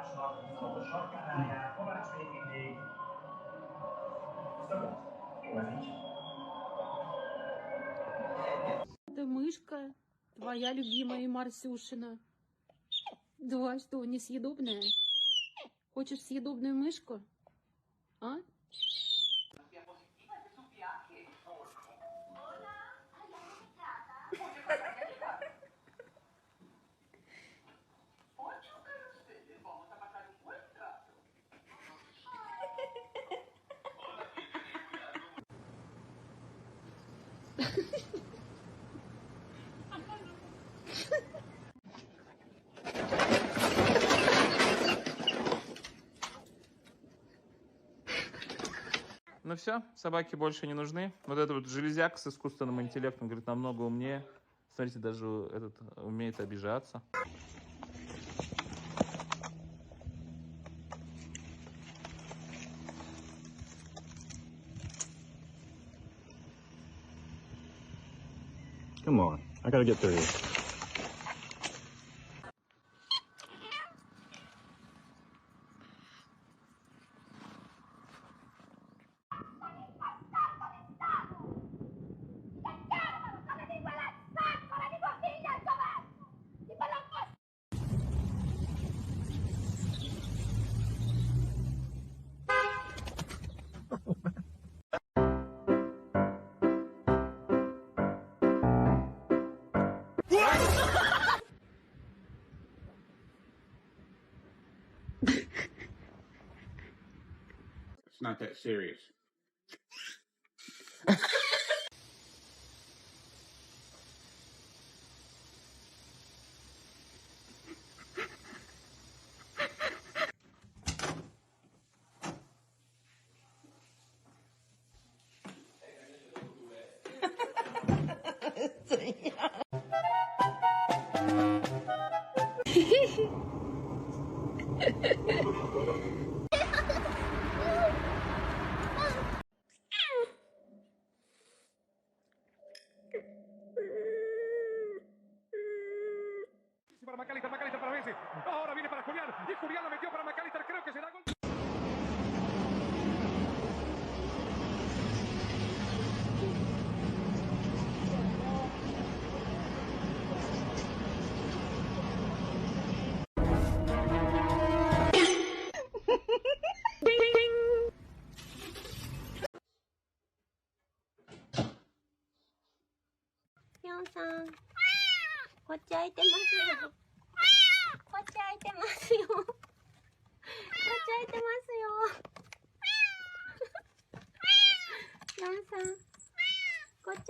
Kovácsnak, viszont a sarkáráján. Kovács még mindig. Szabad. Jó, ez így. Это мышка, твоя любимая Марсюшина. Да, что, несъедобная? Хочешь съедобную мышку? А? Ну все, собаки больше не нужны. Вот этот вот железяк с искусственным интеллектом, говорит, намного умнее. Смотрите, даже этот умеет обижаться. Come on, I gotta get through this. It's not that serious. Para McAllister, McAllister para Messi. Ahora viene para Julián. Y Julián la metió para McAllister. Creo que será gol. Yonさん、こっち開いてますよ。こっち開いてますよ。こっち開いてますよ。ヨンさん、こっち。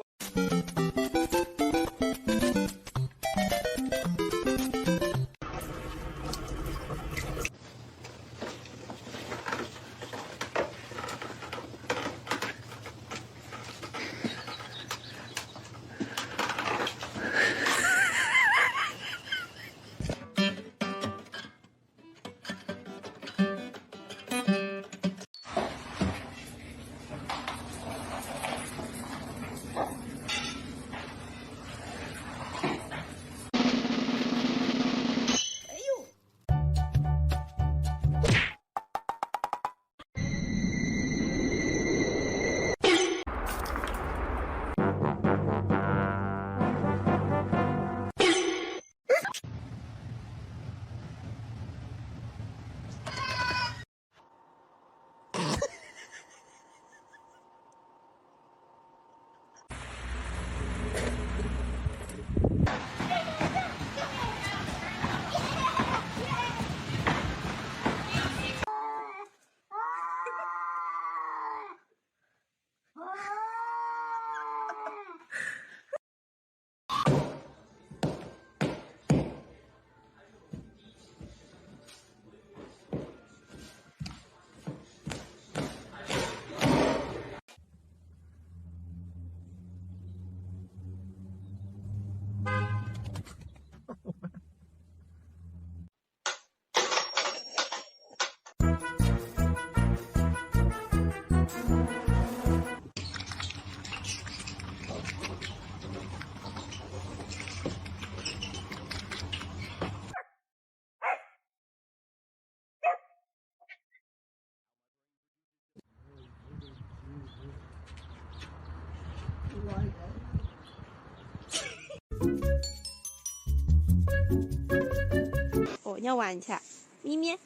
要玩一下。咪咪，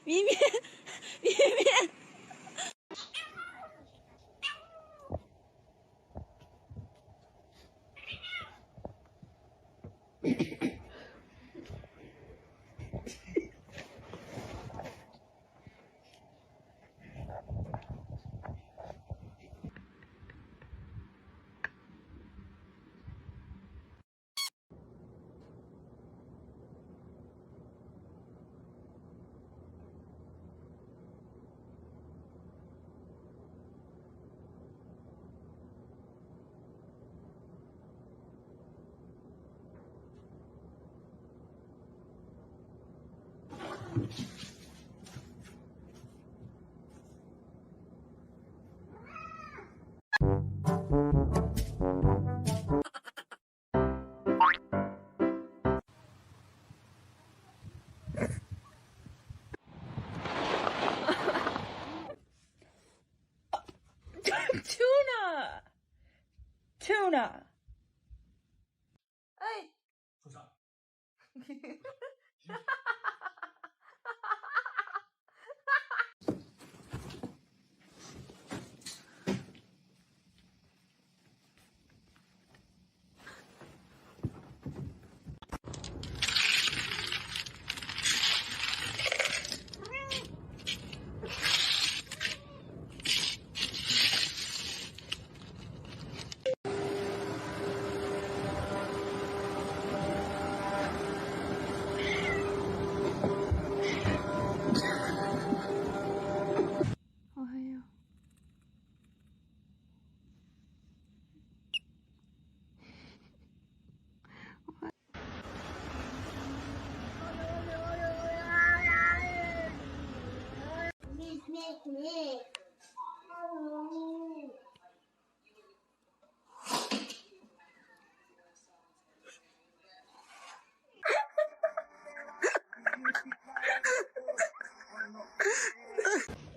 咪咪，咪咪。Tuna! Tuna! Hey! What's up? Ohio.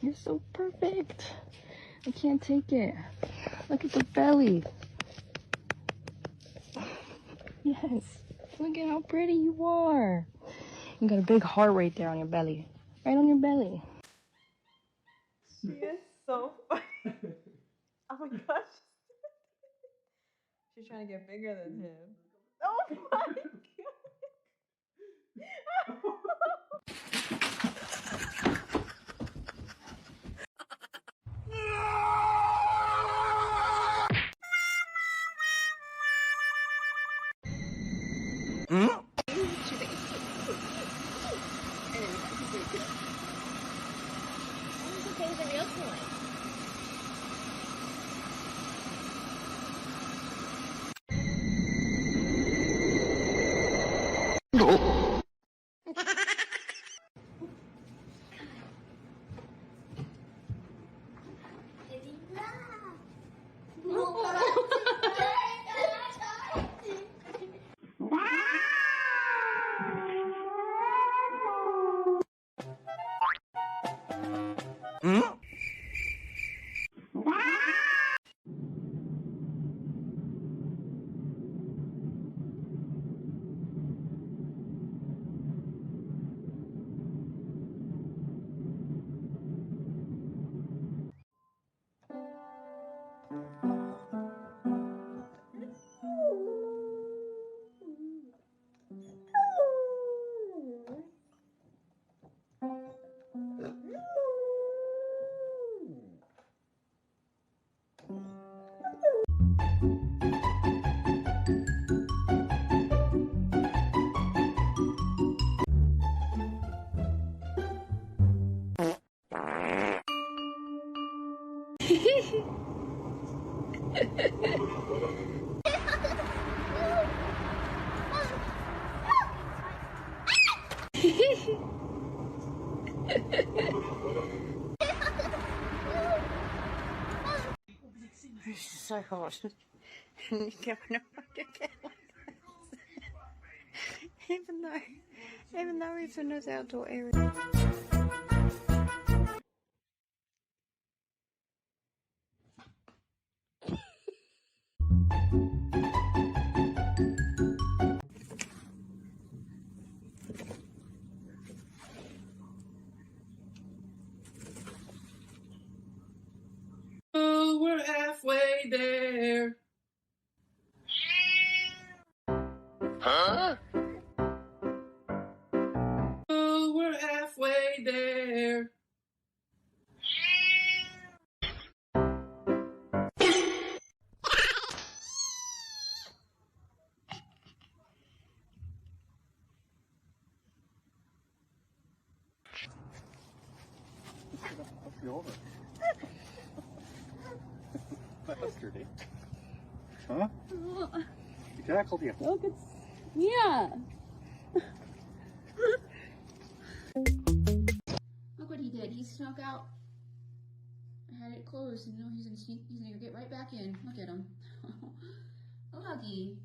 You're so perfect. I can't take it. Look at the belly. Yes. Look at how pretty you are. You got a big heart right there on your belly. Right on your belly. She is so funny. Oh my gosh. She's trying to get bigger than him. Oh my god. So hot. You don't know what to get like this. Even though it's in this outdoor area. Hey there. Yesterday. Huh? He tackled you. Look, it's yeah. Look what he did. He snuck out. I had it closed, and you know he's gonna get right back in. Look at him. Lucky.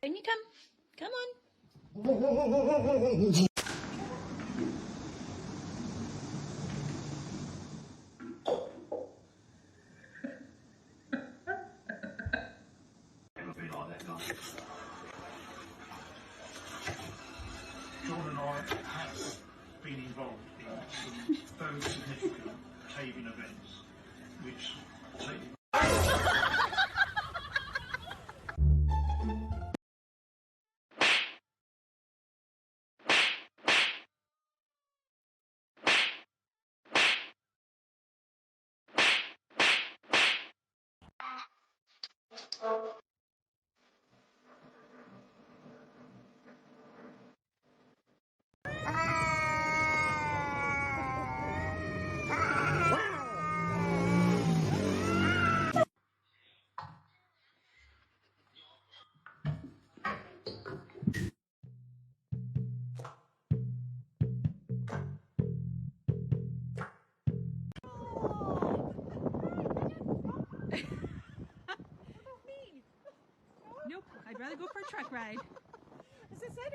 Can you come on. John and I have been involved in some very significant caving events, which take. Nope, I'd rather go for a truck ride. As I said,